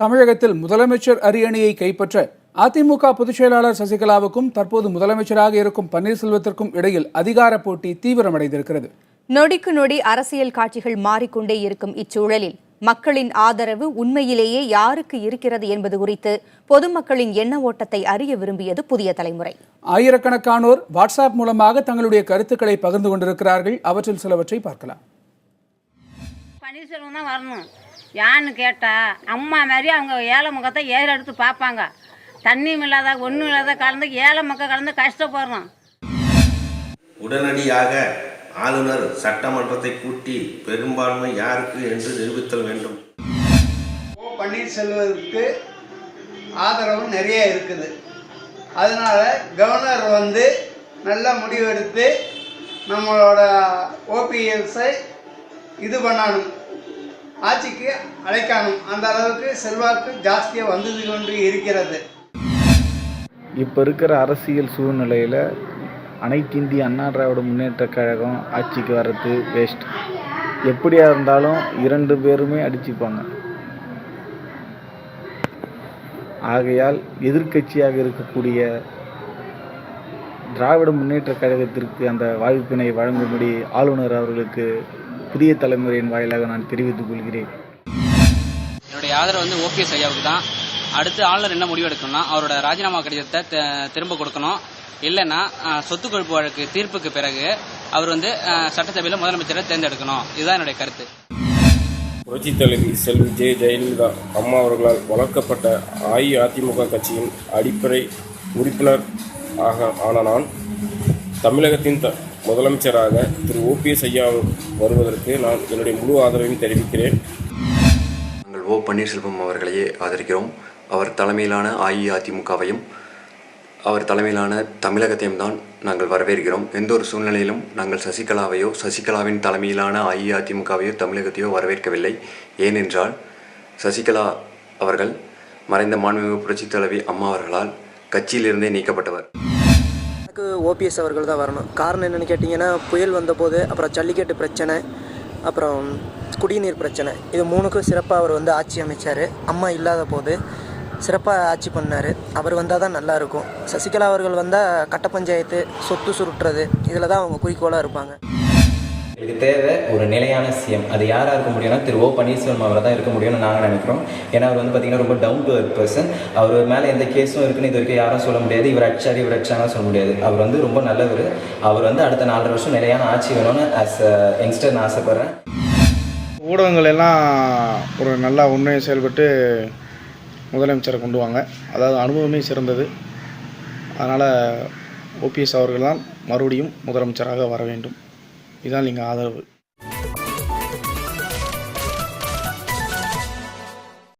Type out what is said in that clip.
தமிழகத்தில் முதலமைச்சர் அரியணையை கைப்பற்ற அதிமுக பொதுச் செயலாளர் சசிகலாவுக்கும் தற்போது முதலமைச்சராக இருக்கும் பன்னீர்செல்வத்திற்கும் இடையில் அதிகார போட்டி தீவிரமடைந்திருக்கிறது. நொடிக்கு நொடி அரசியல் காட்சிகள் மாறிக்கொண்டே இருக்கும் இச்சூழலில் மக்களின் ஆதரவு உண்மையிலேயே யாருக்கு இருக்கிறது என்பது குறித்து பொதுமக்களின் எண்ண ஓட்டத்தை அறிய விரும்பியது புதிய தலைமுறை. ஆயிரக்கணக்கானோர் வாட்ஸ்அப் மூலமாக தங்களுடைய கருத்துக்களை பகிர்ந்து கொண்டிருக்கிறார்கள். அவற்றில் சிலவற்றை பார்க்கலாம். பன்னீர்செல்வம் தான் வரணும். யான்னு கேட்டால் அம்மா மாதிரி அவங்க ஏழை முகத்தை எடுத்து பார்ப்பாங்க. தண்ணியும் இல்லாத ஒன்றும் இல்லாத கலந்து ஏழை மக்கள் கலந்து கஷ்டப்படுறோம். உடனடியாக ஆளுநர் சட்டமன்றத்தை கூட்டி பெரும்பான்மை யாருக்கு என்று நிரூபித்தல் வேண்டும். பன்னீர்செல்வத்துக்கு ஆதரவு நிறைய இருக்குது. அதனால கவர்னர் நல்ல முடிவெடுத்து நம்மளோட ஓபிஎஸ்ஐ இது பண்ணணும், ஆட்சிக்கு அழைக்கணும். அந்த அளவுக்கு செல்வாக்கு ஜாஸ்தியாக வந்து கொண்டு இருக்கிறது. இப்போ இருக்கிற அரசியல் சூழ்நிலையில் அனைத்து இந்திய அண்ணா திராவிட முன்னேற்றக் கழகம் ஆட்சிக்கு வர்றது வேஸ்ட். எப்படியா இருந்தாலும் இரண்டு பேருமே அடிச்சுப்பாங்க. ஆகையால் எதிர்க்கட்சியாக இருக்கக்கூடிய திராவிட முன்னேற்றக் கழகத்திற்கு அந்த வாய்ப்பினை வழங்கும்படி ஆளுநர் அவர்களுக்கு புதிய தலைமுறையின் வாயிலாக நான் தெரிவித்துக் கொள்கிறேன். என்னுடைய ஆதரவு ஓபிஎஸ் ஐயாவுக்கு தான். அடுத்து ஆளுநர் என்ன முடிவு எடுக்கணும்னா அவரோட ராஜினாமா கடிதத்தை திரும்ப கொடுக்கணும். இல்லைன்னா சொத்து குவிப்பு வழக்கு தீர்ப்புக்கு பிறகு அவர் சட்டசபையில் முதலமைச்சரை தேர்ந்தெடுக்கணும். இதுதான் என்னுடைய கருத்து. புரட்சித் தலைவி செல்வி ஜெயலலிதா அம்மா அவர்களால் வளர்க்கப்பட்ட அஇஅதிமுக கட்சியின் அடிப்படை உறுப்பினர் ஆன நான் தமிழகத்தின் முதலமைச்சராக திரு ஓபிஎஸ் ஐயா வருவதற்கு நான் என்னுடைய முழு ஆதரவையும் தெரிவிக்கிறேன். நாங்கள் ஓ பன்னீர்செல்வம் அவர்களையே ஆதரிக்கிறோம். அவர் தலைமையிலான அஇஅதிமுகவையும் அவர் தலைமையிலான தமிழகத்தையும் தான் நாங்கள் வரவேற்கிறோம். எந்த ஒரு சூழ்நிலையிலும் நாங்கள் சசிகலாவின் தலைமையிலான அஇஅதிமுகவையோ தமிழகத்தையோ வரவேற்கவில்லை. ஏனென்றால் சசிகலா அவர்கள் மறைந்த மாண்புமிகு புரட்சித் தலைவி அம்மா அவர்களால் கட்சியிலிருந்தே நீக்கப்பட்டவர். ஓபிஎஸ் அவர்கள் தான் வரணும். காரணம் என்னென்னு கேட்டிங்கன்னா, புயல் வந்தபோது, அப்புறம் ஜல்லிக்கட்டு பிரச்சனை, அப்புறம் குடிநீர் பிரச்சனை, இது மூணுக்கும் சிறப்பாக அவர் ஆட்சி அமைச்சார். அம்மா இல்லாத போது சிறப்பாக ஆட்சி பண்ணார். அவர் வந்தால் தான் நல்லாயிருக்கும். சசிகலா அவர்கள் வந்தால் கட்ட பஞ்சாயத்து, சொத்து சுருட்டுறது, இதில் தான் அவங்க குறிக்கோளாக இருப்பாங்க. இதுக்கு தேவை ஒரு நிலையான சிஎம். அது யாராக இருக்க முடியும்னா திரு ஓ பன்னீர்செல்வம் அவரை தான் இருக்க முடியும்னு நாங்கள் நினைக்கிறோம். ஏன்னா அவர் பார்த்திங்கன்னா ரொம்ப டவுன் டு எர்த் பர்சன். அவர் மேலே எந்த கேஸும் இருக்குன்னு இது வரைக்கும் யாரும் சொல்ல முடியாது. இவர் அடிச்சாங்க சொல்ல முடியாது. அவர் ரொம்ப நல்லவர். அவர் அடுத்த 4 வருஷம் நிலையான ஆட்சி வேணும்னு ஆஸ் அ யங்ஸ்டர் நான் ஆசைப்பட்றேன். ஊடகங்கள் எல்லாம் ஒரு நல்லா உண்மையை செயல்பட்டு முதலமைச்சரை கொண்டு வாங்க. அதாவது அனுபவமே சிறந்தது. அதனால் ஓபிஎஸ் அவர்கள் தான் மறுபடியும் முதலமைச்சராக வர வேண்டும். இதுதான் நீங்கள் ஆதரவு.